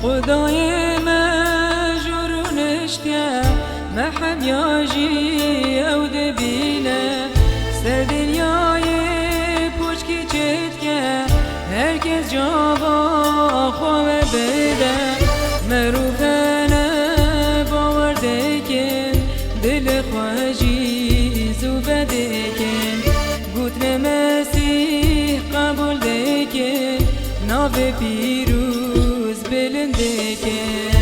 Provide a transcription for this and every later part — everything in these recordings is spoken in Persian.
خدای مجرونش که محم یاجی او دبینه سر دنیای پوچکی چید که هرکس جاوا خواه بده مروفنه باور دکن دل خواهجی زوبه دکن گوتن مسیح قبول دکن ناو پیروز بلند دکن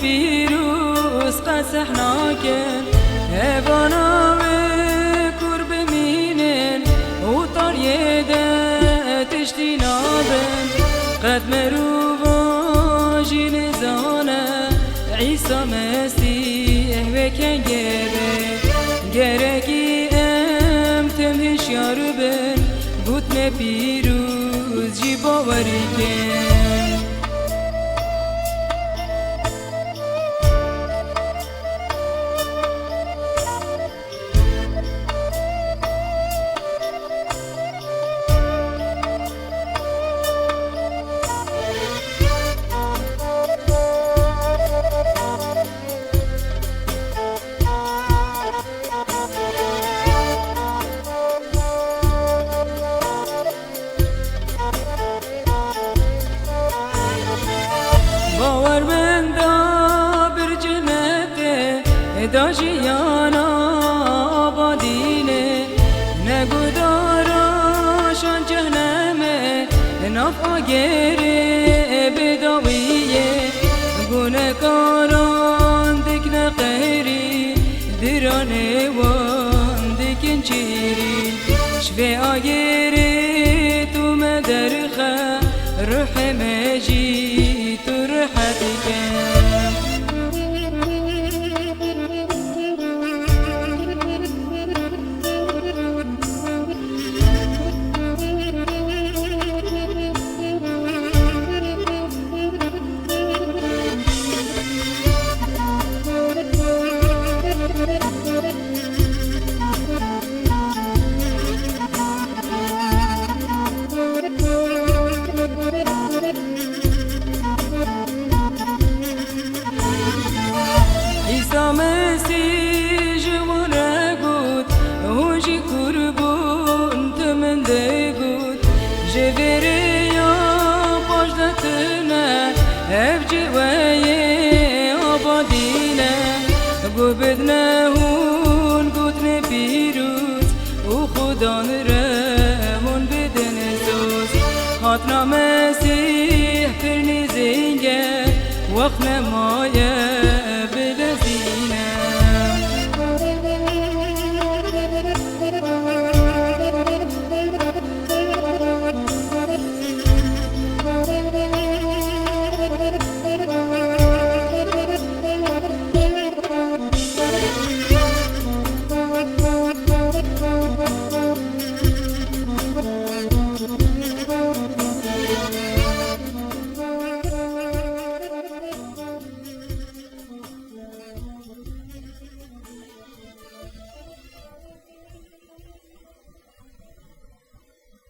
پیروز قسح ناکن هوانا کور بمینن و طریده تشتی نابن قد مروبا جین زانه عیسی مسیح وکن گرکی ام تمهش یارو بن گوتن پیروز جی باوری کن باور من دا بر جنته داجیانا آبادینه نگو داراشان جهنمه نفع گره بداویه گونه کاران دکن قهری درانه وان دکن چیری شبه آگره تو مدرخه روح مجی تو روحتك مسیح جوانه گود هونجی کربون تمن ده گود جویره یا پاشدتنه اف جوایه آبادینه گو بدنه هون گوتن پیروز و خودان رمون بدن زوز خاطنا مسیح فرنی زنگه وقت نمایه